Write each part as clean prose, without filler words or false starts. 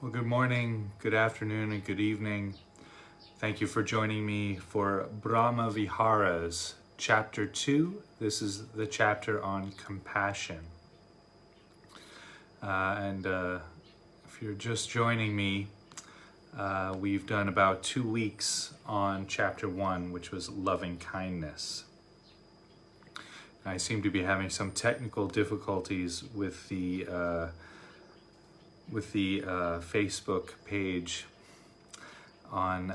Well, good morning, good afternoon, and good evening. Thank you for joining me for Brahma Viharas, Chapter 2. This is the chapter on compassion. If you're just joining me, we've done about 2 weeks on Chapter 1, which was loving kindness. I seem to be having some technical difficulties with the Facebook page on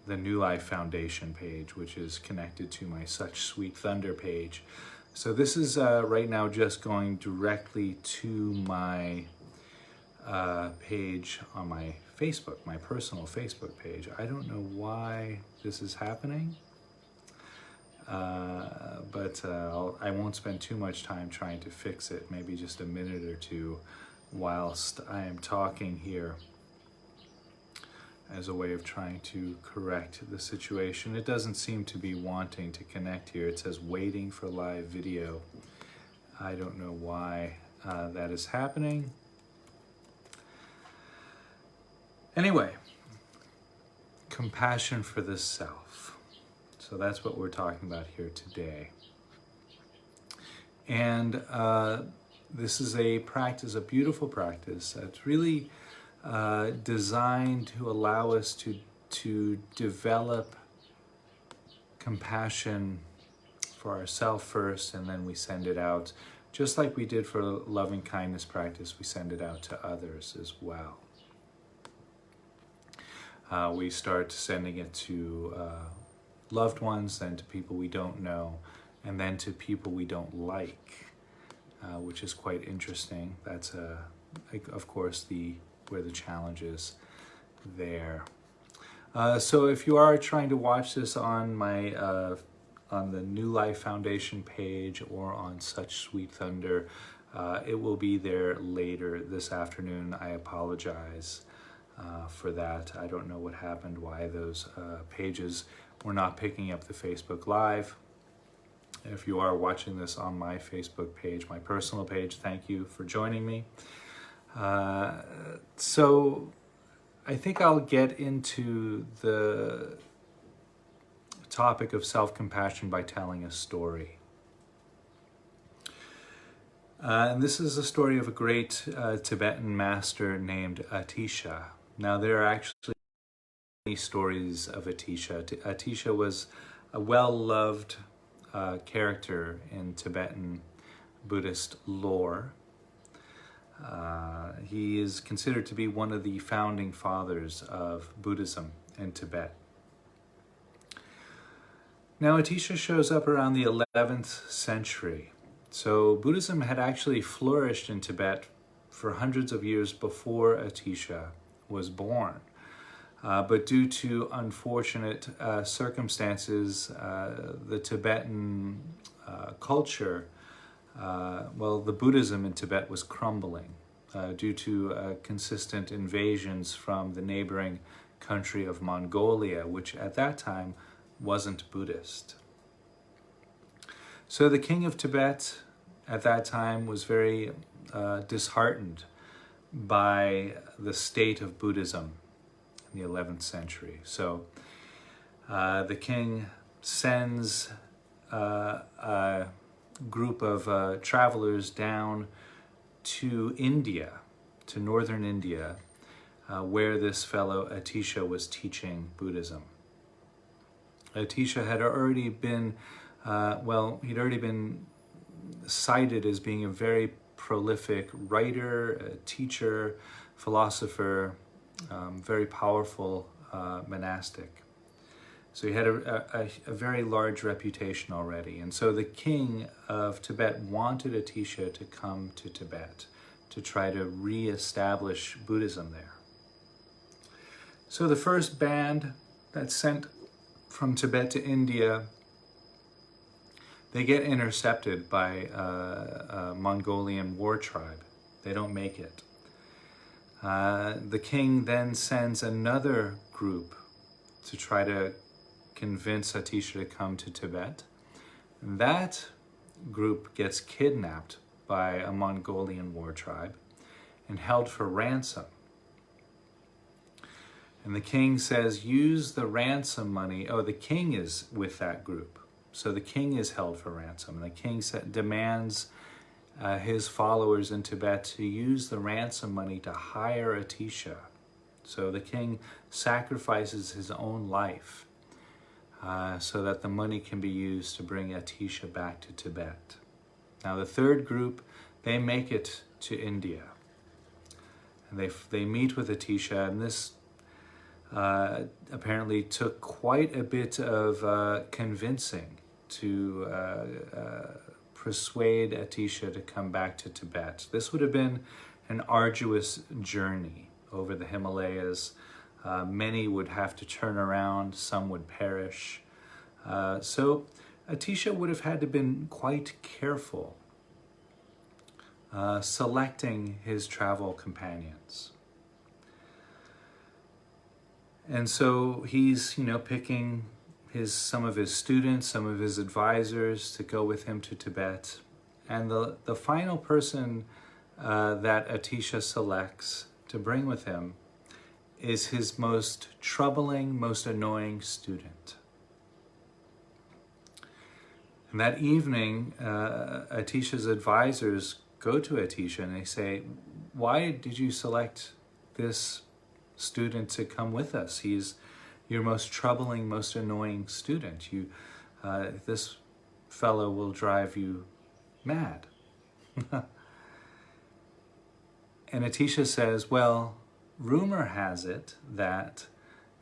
the New Life Foundation page, which is connected to my Such Sweet Thunder page. So this is right now just going directly to my page on my Facebook, my personal Facebook page. I don't know why this is happening, but I won't spend too much time trying to fix it, maybe just a minute or two whilst I am talking here as a way of trying to correct the situation. It doesn't seem to be wanting to connect here. It says waiting for live video. I don't know why that is happening. Anyway, compassion for the self. So that's what we're talking about here today. And this is a practice, a beautiful practice that's really designed to allow us to develop compassion for ourselves first, and then we send it out. Just like we did for loving kindness practice, we send it out to others as well. We start sending it to loved ones, then to people we don't know, and then to people we don't like. Which is quite interesting. That's of course where the challenge is there. So if you are trying to watch this on my on the New Life Foundation page or on Such Sweet Thunder, it will be there later this afternoon. I apologize for that. I don't know what happened, why those pages were not picking up the Facebook Live. If you are watching this on my Facebook page, my personal page, thank you for joining me. So I think I'll get into the topic of self-compassion by telling a story. And this is a story of a great Tibetan master named Atisha. Now, there are actually many stories of Atisha. Atisha was a well-loved character in Tibetan Buddhist lore. He is considered to be one of the founding fathers of Buddhism in Tibet. Now, Atisha shows up around the 11th century. So Buddhism had actually flourished in Tibet for hundreds of years before Atisha was born. But due to unfortunate circumstances, the Tibetan culture, the Buddhism in Tibet was crumbling due to consistent invasions from the neighboring country of Mongolia, which at that time wasn't Buddhist. So the king of Tibet at that time was very disheartened by the state of Buddhism in the 11th century. So the king sends a group of travelers down to India, to northern India, where this fellow Atisha was teaching Buddhism. Atisha had already been, he'd already been cited as being a very prolific writer, a teacher, philosopher, very powerful monastic. So he had a very large reputation already. And so the king of Tibet wanted Atisha to come to Tibet to try to re-establish Buddhism there. So the first band that's sent from Tibet to India, they get intercepted by a Mongolian war tribe. They don't make it. The king then sends another group to try to convince Atisha to come to Tibet. That group gets kidnapped by a Mongolian war tribe and held for ransom And the king says, use the ransom money. Oh, the king is with that group. So the king is held for ransom. And the king demands his followers in Tibet to use the ransom money to hire Atisha. So the king sacrifices his own life so that the money can be used to bring Atisha back to Tibet. Now the third group, they make it to India. And they meet with Atisha, and this apparently took quite a bit of convincing to persuade Atisha to come back to Tibet. This would have been an arduous journey over the Himalayas. Many would have to turn around, some would perish. So Atisha would have had to been quite careful selecting his travel companions. And so he's, picking some of his students, some of his advisors to go with him to Tibet. And the final person that Atisha selects to bring with him is his most troubling, most annoying student. And that evening, Atisha's advisors go to Atisha and they say, why did you select this student to come with us? He's your most troubling, most annoying student. This fellow will drive you mad. And Atisha says, well, rumor has it that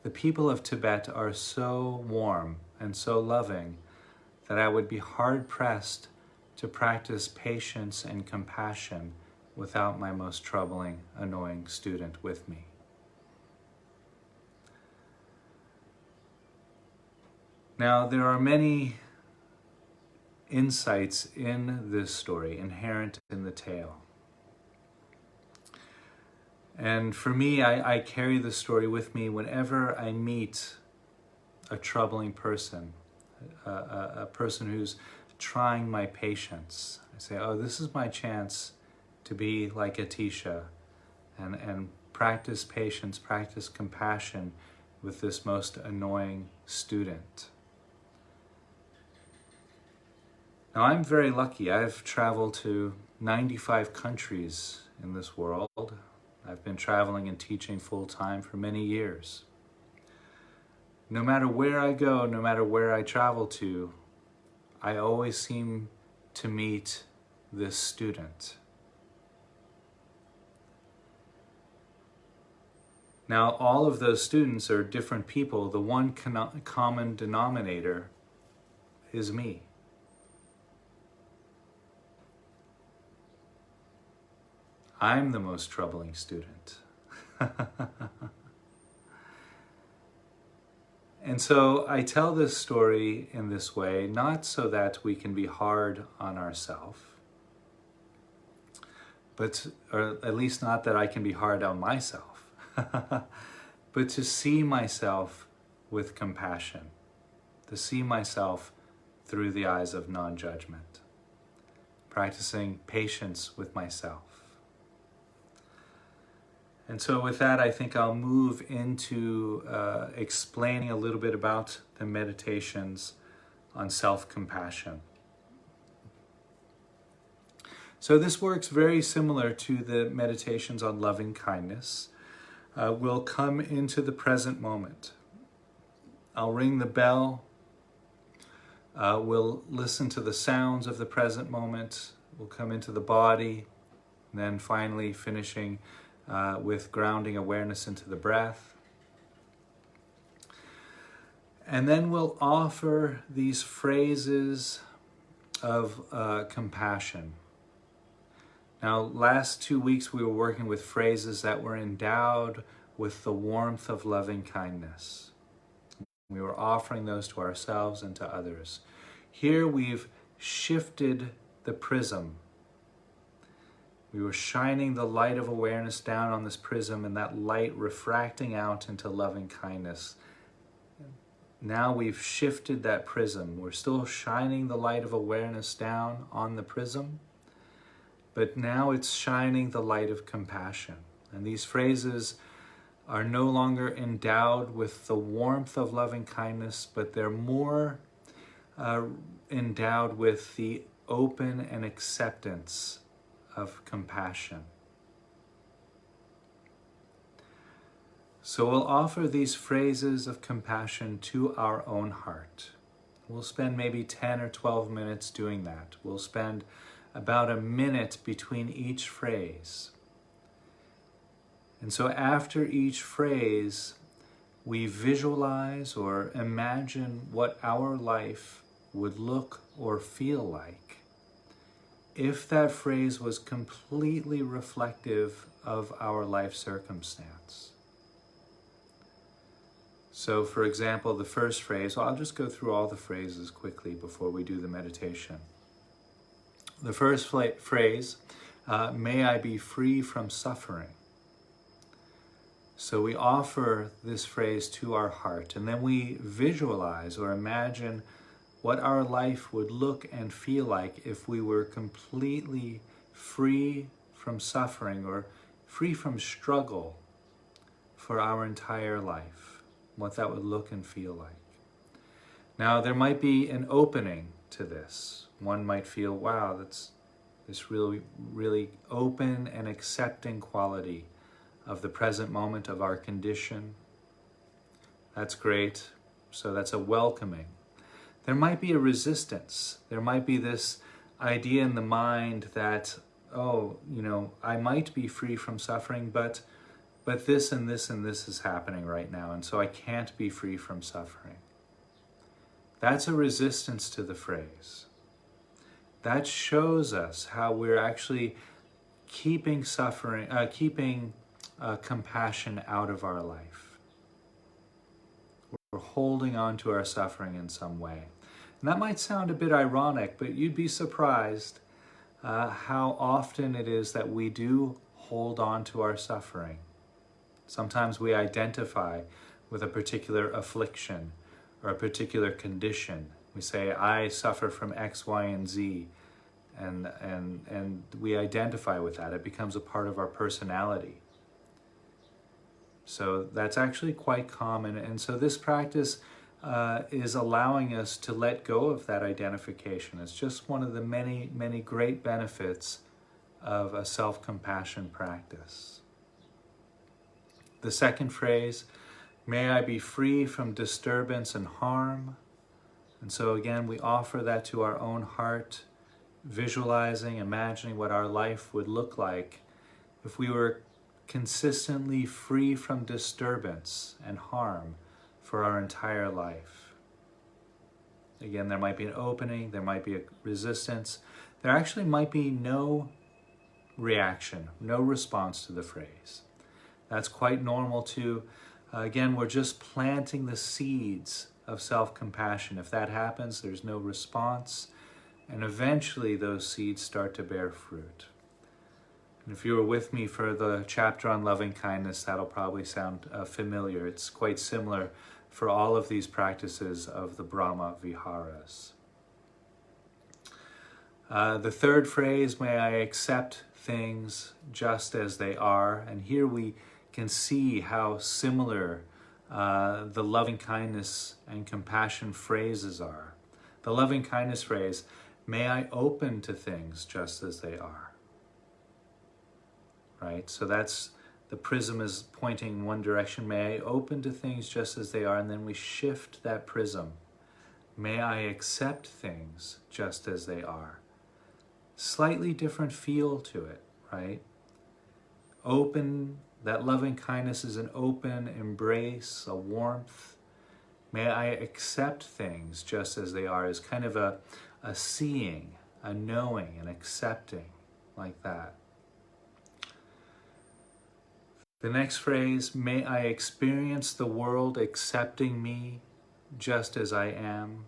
the people of Tibet are so warm and so loving that I would be hard-pressed to practice patience and compassion without my most troubling, annoying student with me. Now, there are many insights in this story, inherent in the tale. And for me, I carry the story with me whenever I meet a troubling person, a person who's trying my patience. I say, oh, this is my chance to be like Atisha and practice patience, practice compassion with this most annoying student. Now, I'm very lucky. I've traveled to 95 countries in this world. I've been traveling and teaching full-time for many years. No matter where I go, no matter where I travel to, I always seem to meet this student. Now, all of those students are different people. The one common denominator is me. I'm the most troubling student. And so I tell this story in this way, not so that we can be hard on ourselves, or at least not that I can be hard on myself, but to see myself with compassion, to see myself through the eyes of non-judgment, practicing patience with myself. And so with that, I think I'll move into explaining a little bit about the meditations on self-compassion. So this works very similar to the meditations on loving kindness. We'll come into the present moment. I'll ring the bell. We'll listen to the sounds of the present moment. We'll come into the body, and then finally finishing with grounding awareness into the breath. And then we'll offer these phrases of compassion. Now, last 2 weeks we were working with phrases that were endowed with the warmth of loving kindness. We were offering those to ourselves and to others. Here we've shifted the prism. We were shining the light of awareness down on this prism, and that light refracting out into loving kindness. Now we've shifted that prism. We're still shining the light of awareness down on the prism, but now it's shining the light of compassion. And these phrases are no longer endowed with the warmth of loving kindness, but they're more endowed with the open and acceptance of compassion. So we'll offer these phrases of compassion to our own heart. We'll spend maybe 10 or 12 minutes doing that. We'll spend about a minute between each phrase. And so after each phrase, we visualize or imagine what our life would look or feel like if that phrase was completely reflective of our life circumstance. So for example, the first phrase, well, I'll just go through all the phrases quickly before we do the meditation. The first phrase, may I be free from suffering. So we offer this phrase to our heart, and then we visualize or imagine what our life would look and feel like if we were completely free from suffering or free from struggle for our entire life, what that would look and feel like. Now, there might be an opening to this. One might feel, wow, that's this really, really open and accepting quality of the present moment of our condition. That's great. So that's a welcoming. There might be a resistance. There might be this idea in the mind that, oh, I might be free from suffering, but this and this and this is happening right now, and so I can't be free from suffering. That's a resistance to the phrase. That shows us how we're actually keeping compassion out of our life. We're holding on to our suffering in some way. And that might sound a bit ironic, but you'd be surprised how often it is that we do hold on to our suffering. Sometimes we identify with a particular affliction or a particular condition. We say, I suffer from X, Y, and Z, and we identify with that. It becomes a part of our personality. So that's actually quite common. And so this practice is allowing us to let go of that identification. It's just one of the many, many great benefits of a self-compassion practice. The second phrase, may I be free from disturbance and harm. And so again, we offer that to our own heart, visualizing, imagining what our life would look like if we were consistently free from disturbance and harm for our entire life. Again, there might be an opening, there might be a resistance. There actually might be no reaction, no response to the phrase. That's quite normal too. Again, we're just planting the seeds of self-compassion. If that happens, there's no response, and eventually those seeds start to bear fruit. And if you were with me for the chapter on loving kindness, that'll probably sound familiar. It's quite similar for all of these practices of the Brahma Viharas. The third phrase, may I accept things just as they are. And here we can see how similar the loving kindness and compassion phrases are. The loving kindness phrase, may I open to things just as they are. Right? So that's, the prism is pointing one direction. May I open to things just as they are, and then we shift that prism. May I accept things just as they are. Slightly different feel to it, right? Open, that loving kindness is an open embrace, a warmth. May I accept things just as they are, is kind of a seeing, a knowing, an accepting, like that. The next phrase, may I experience the world accepting me just as I am.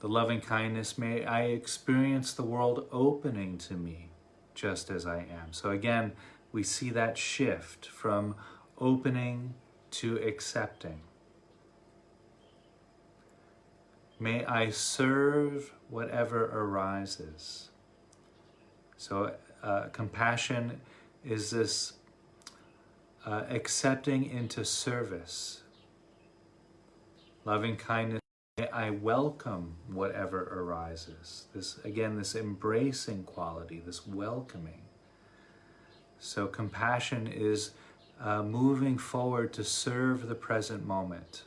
The loving kindness, may I experience the world opening to me just as I am. So again, we see that shift from opening to accepting. May I serve whatever arises. So compassion is this accepting into service. Loving kindness, I welcome whatever arises. This, again, this embracing quality, this welcoming. So compassion is moving forward to serve the present moment.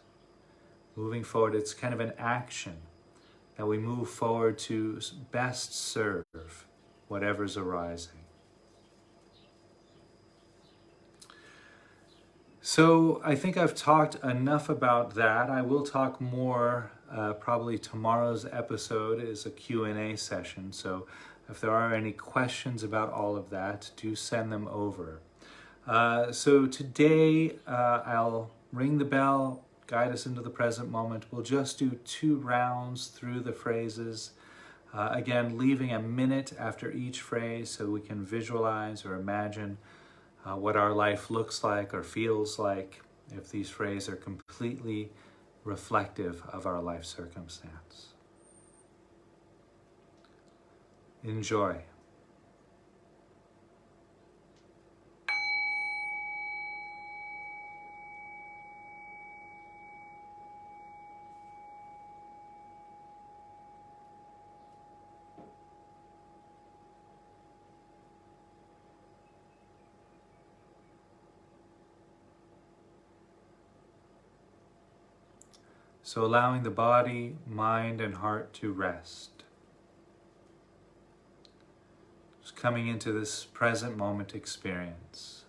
Moving forward, it's kind of an action that we move forward to best serve whatever's arising. So I think I've talked enough about that. I will talk more. Probably tomorrow's episode is a Q&A session. So if there are any questions about all of that, do send them over. So today I'll ring the bell, guide us into the present moment. We'll just do 2 rounds through the phrases. Again, leaving a minute after each phrase so we can visualize or imagine what our life looks like or feels like if these phrases are completely reflective of our life circumstance. Enjoy. So allowing the body, mind, and heart to rest. Just coming into this present moment experience.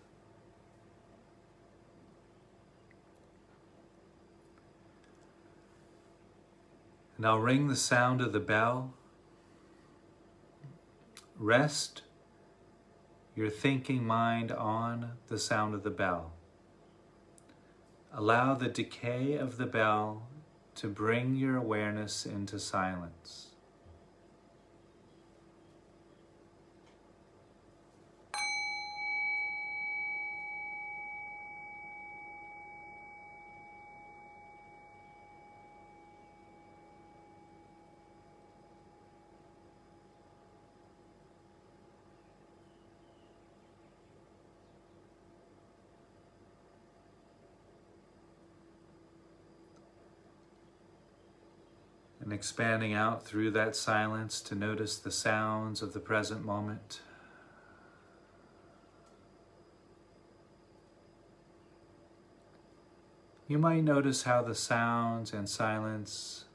And I'll ring the sound of the bell. Rest your thinking mind on the sound of the bell. Allow the decay of the bell to bring your awareness into silence. And expanding out through that silence to notice the sounds of the present moment. You might notice how the sounds and silence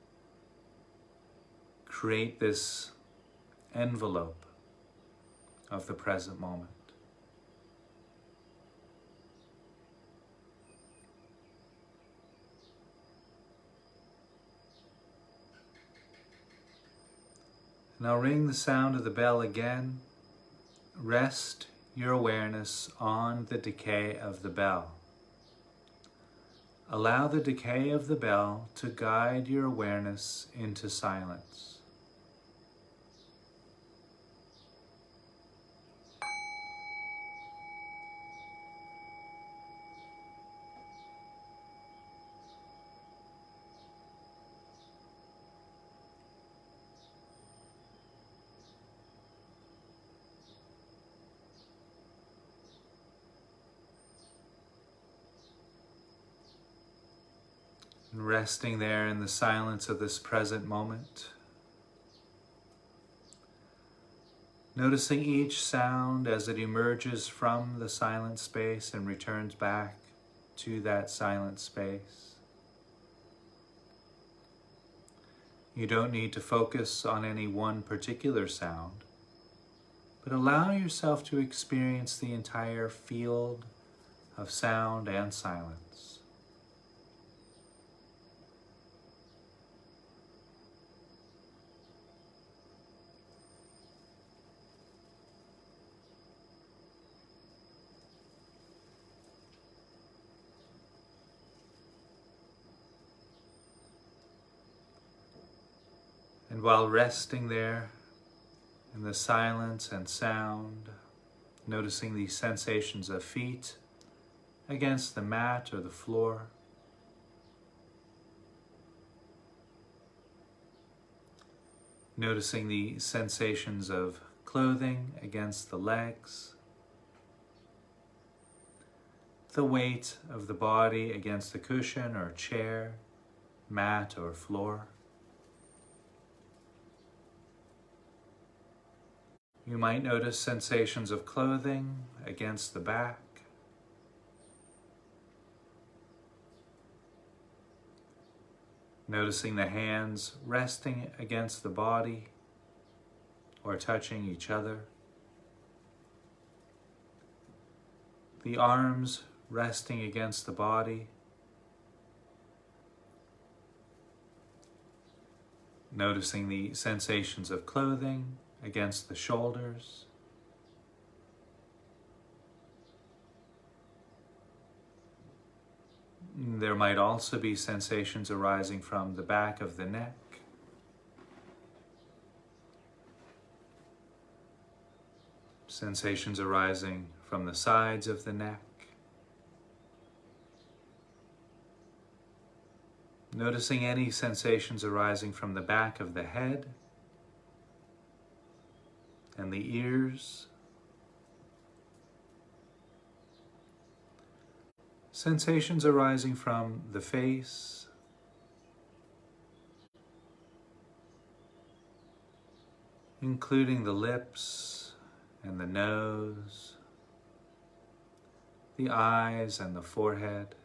create this envelope of the present moment. Now ring the sound of the bell again. Rest your awareness on the decay of the bell. Allow the decay of the bell to guide your awareness into silence. And resting there in the silence of this present moment. Noticing each sound as it emerges from the silent space and returns back to that silent space. You don't need to focus on any one particular sound, but allow yourself to experience the entire field of sound and silence. And while resting there in the silence and sound, noticing the sensations of feet against the mat or the floor, noticing the sensations of clothing against the legs, the weight of the body against the cushion or chair, mat or floor. You might notice sensations of clothing against the back. Noticing the hands resting against the body or touching each other. The arms resting against the body. Noticing the sensations of clothing against the shoulders. There might also be sensations arising from the back of the neck. Sensations arising from the sides of the neck. Noticing any sensations arising from the back of the head and the ears. Sensations arising from the face, including the lips and the nose, the eyes and the forehead.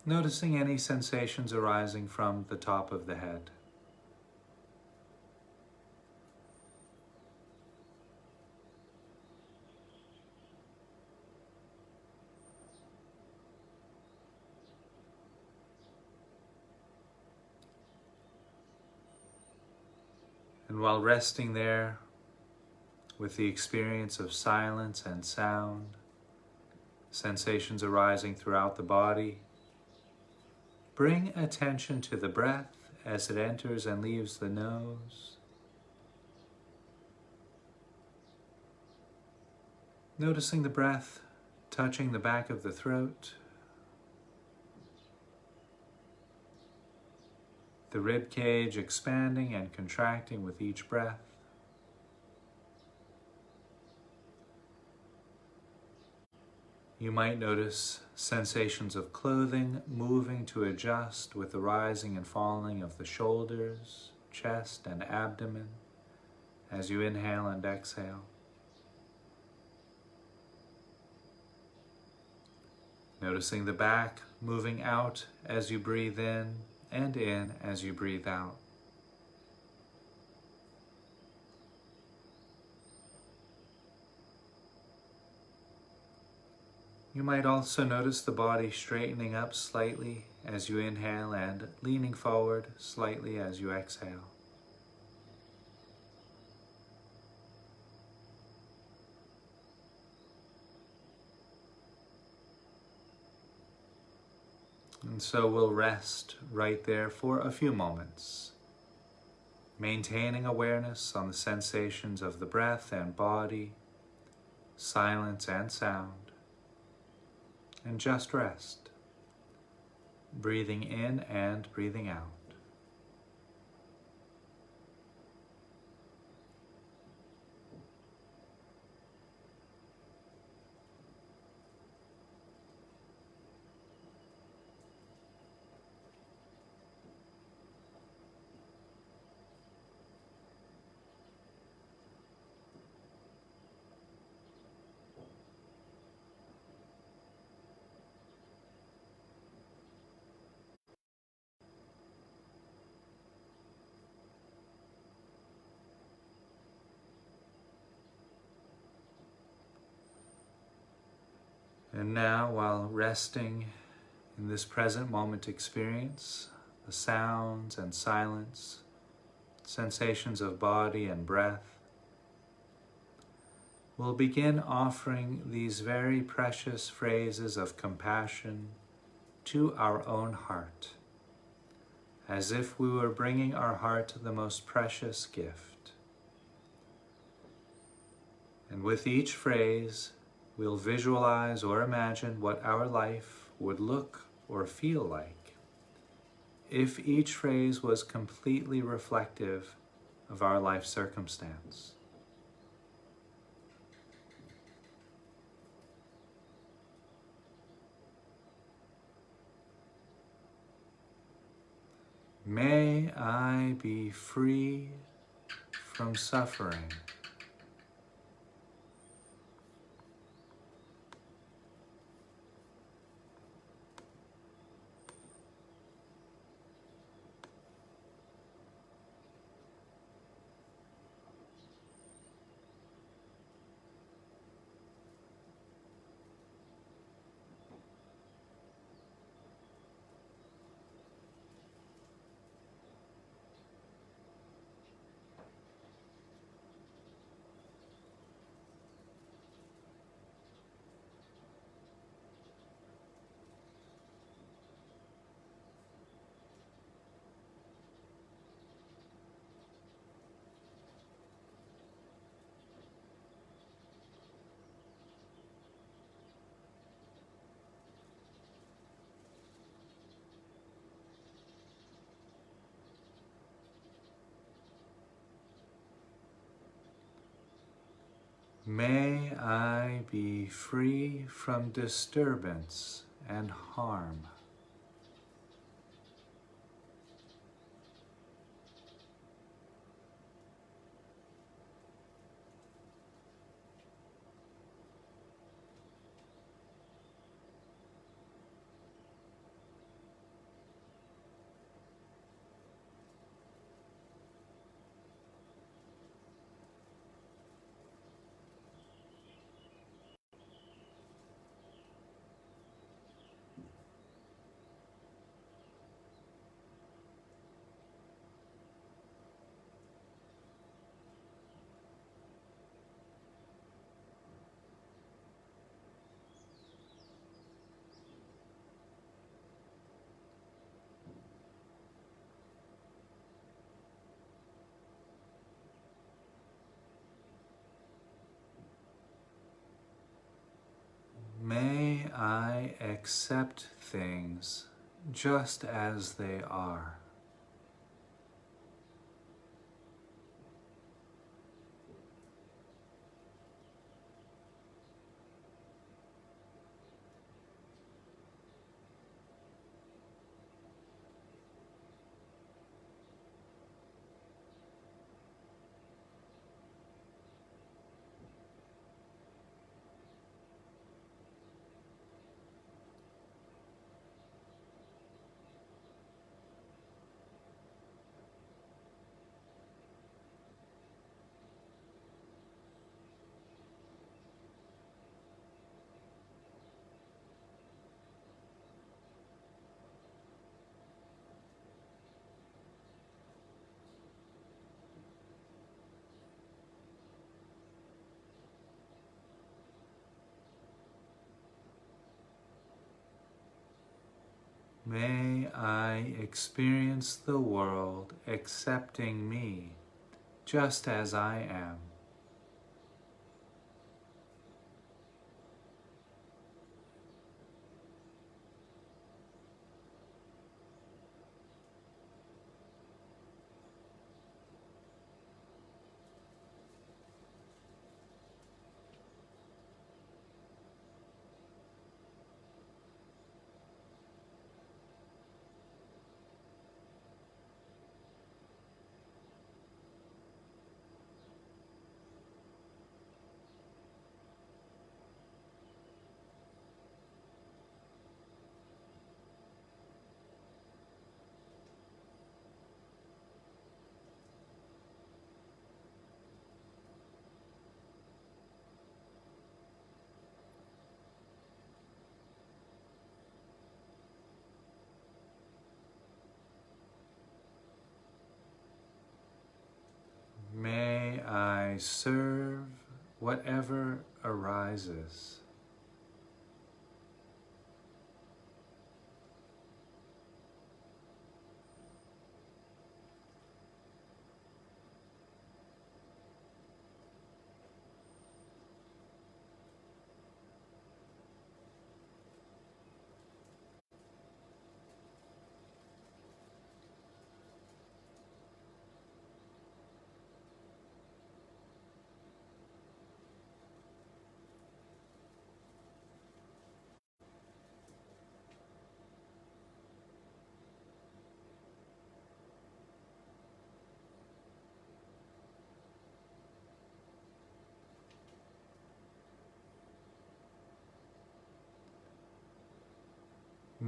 Noticing any sensations arising from the top of the head. And while resting there with the experience of silence and sound, sensations arising throughout the body, bring attention to the breath as it enters and leaves the nose. Noticing the breath touching the back of the throat, the rib cage expanding and contracting with each breath. You might notice sensations of clothing moving to adjust with the rising and falling of the shoulders, chest, and abdomen as you inhale and exhale. Noticing the back moving out as you breathe in and in as you breathe out. You might also notice the body straightening up slightly as you inhale and leaning forward slightly as you exhale. And so we'll rest right there for a few moments, maintaining awareness on the sensations of the breath and body, silence and sound, and just rest, breathing in and breathing out. And now, while resting in this present moment experience, the sounds and silence, sensations of body and breath, we'll begin offering these very precious phrases of compassion to our own heart, as if we were bringing our heart the most precious gift. And with each phrase, we'll visualize or imagine what our life would look or feel like if each phrase was completely reflective of our life circumstance. May I be free from suffering. May I be free from disturbance and harm. May I accept things just as they are. May I experience the world accepting me just as I am. May I serve whatever arises.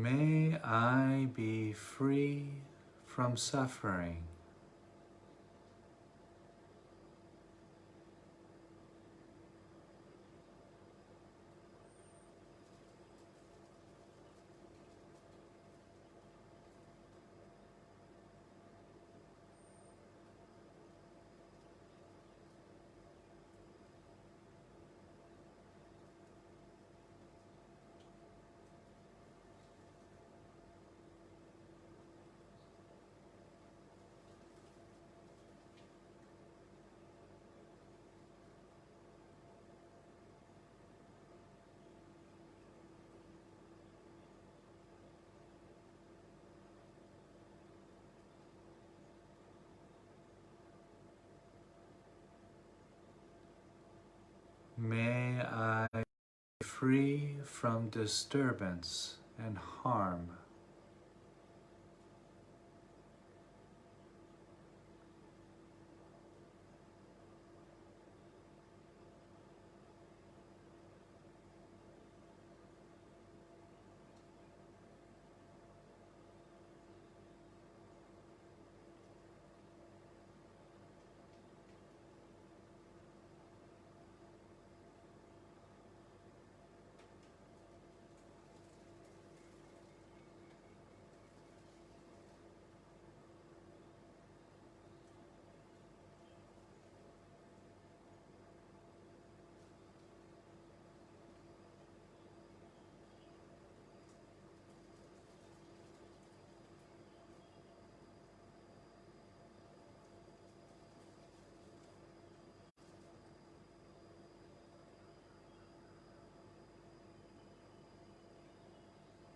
May I be free from suffering. May I be free from disturbance and harm.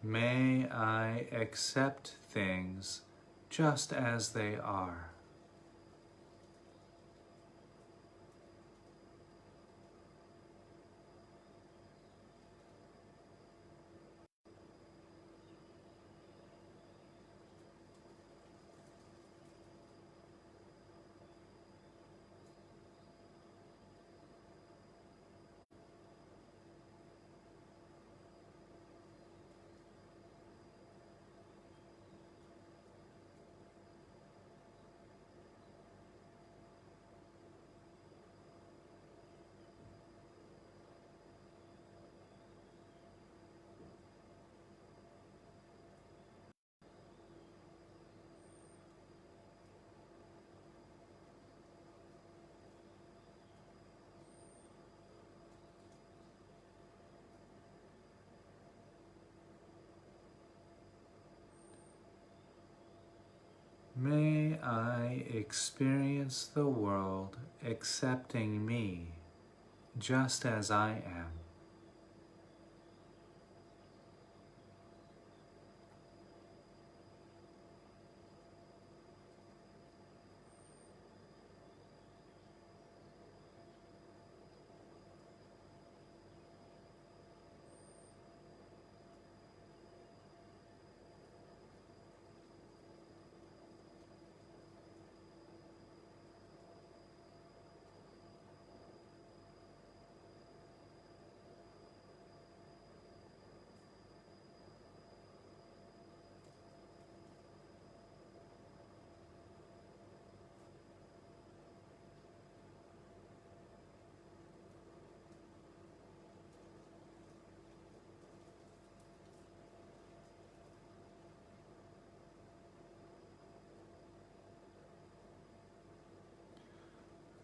May I accept things just as they are. May I experience the world accepting me just as I am.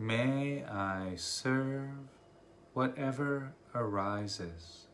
May I serve whatever arises.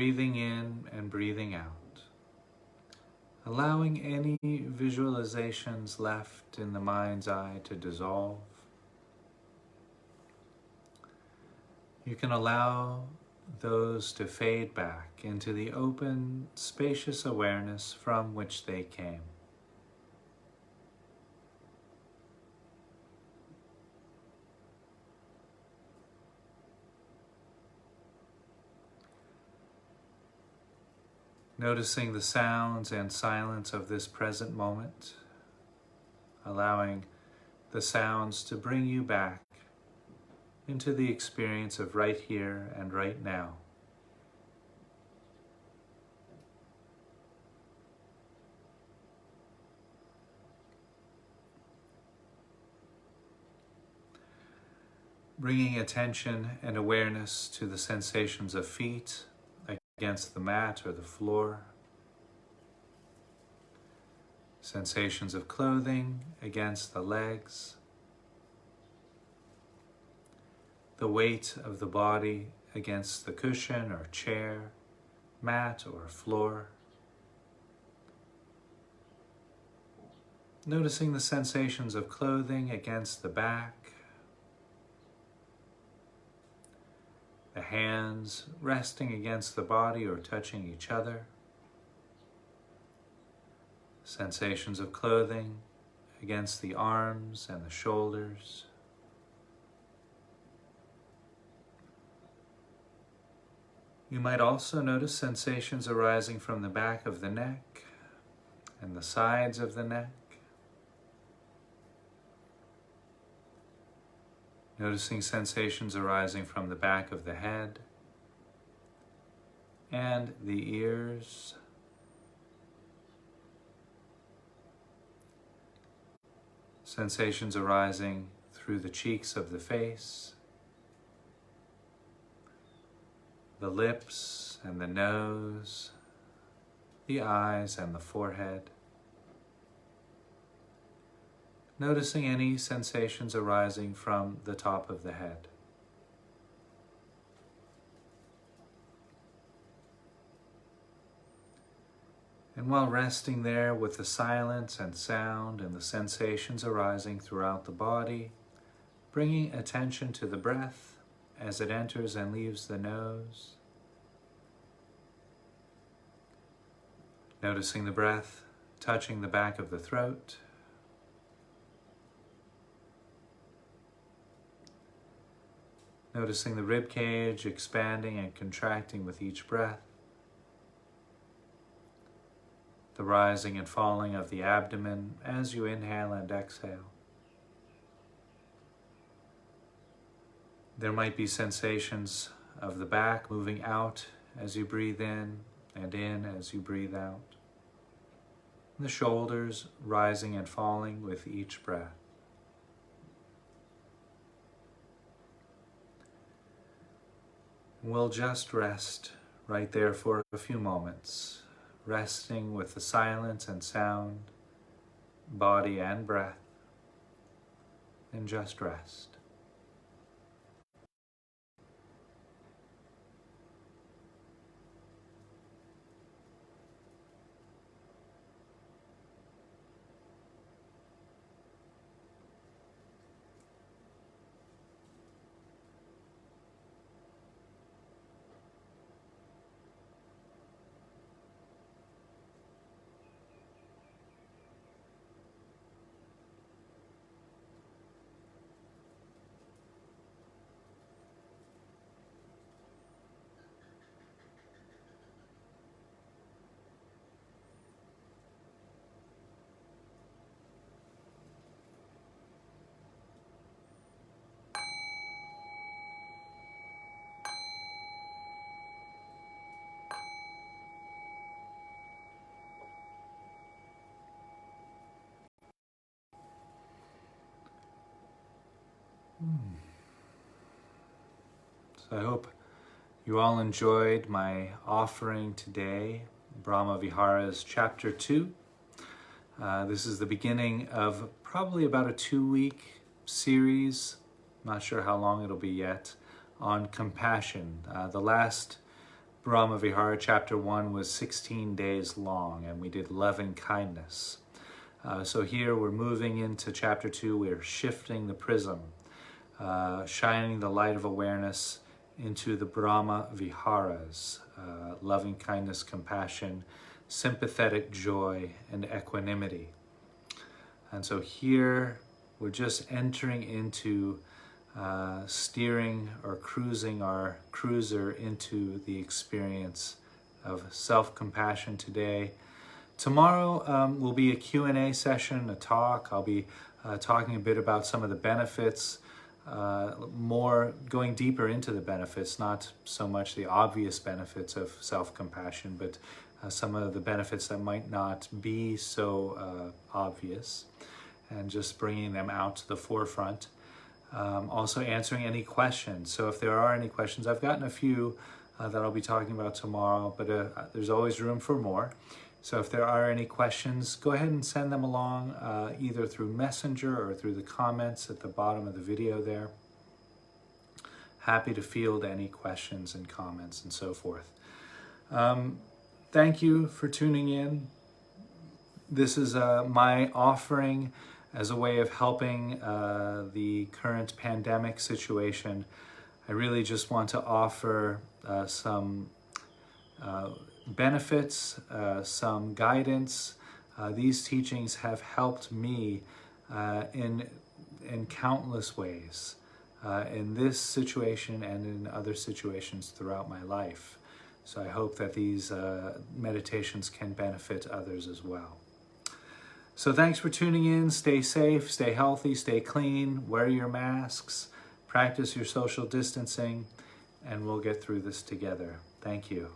breathing in and breathing out. Allowing any visualizations left in the mind's eye to dissolve. You can allow those to fade back into the open, spacious awareness from which they came. Noticing the sounds and silence of this present moment, allowing the sounds to bring you back into the experience of right here and right now. Bringing attention and awareness to the sensations of feet against the mat or the floor, sensations of clothing against the legs, the weight of the body against the cushion or chair, mat or floor. Noticing the sensations of clothing against the back, the hands resting against the body or touching each other. Sensations of clothing against the arms and the shoulders. You might also notice sensations arising from the back of the neck and the sides of the neck. Noticing sensations arising from the back of the head and the ears. Sensations arising through the cheeks of the face, the lips and the nose, the eyes and the forehead. Noticing any sensations arising from the top of the head. And while resting there with the silence and sound and the sensations arising throughout the body, bringing attention to the breath as it enters and leaves the nose. Noticing the breath touching the back of the throat. Noticing the rib cage expanding and contracting with each breath. The rising and falling of the abdomen as you inhale and exhale. There might be sensations of the back moving out as you breathe in as you breathe out. The shoulders rising and falling with each breath. We'll just rest right there for a few moments, resting with the silence and sound, body and breath, and just rest. So I hope you all enjoyed my offering today, Brahma Viharas Chapter 2. This is the beginning of probably about a 2-week series, not sure how long it'll be yet, on compassion. The last Brahma Vihara chapter 1 was 16 days long, and we did loving kindness. So here we're moving into chapter 2. We're shifting the prism, shining the light of awareness into the Brahma Viharas, loving kindness, compassion, sympathetic joy, and equanimity. And so here we're just entering into steering or cruising our cruiser into the experience of self-compassion today. Tomorrow will be a Q&A session, a talk. I'll be talking a bit about some of the benefits, more going deeper into the benefits, not so much the obvious benefits of self-compassion, but some of the benefits that might not be so obvious, and just bringing them out to the forefront. Also answering any questions. So if there are any questions, I've gotten a few that I'll be talking about tomorrow, but there's always room for more. So if there are any questions, go ahead and send them along either through Messenger or through the comments at the bottom of the video there. Happy to field any questions and comments and so forth. Thank you for tuning in. This is my offering as a way of helping the current pandemic situation. I really just want to offer some benefits, some guidance. These teachings have helped me in countless ways in this situation and in other situations throughout my life. So I hope that these meditations can benefit others as well. So thanks for tuning in. Stay safe, stay healthy, stay clean, wear your masks, practice your social distancing, and we'll get through this together. Thank you.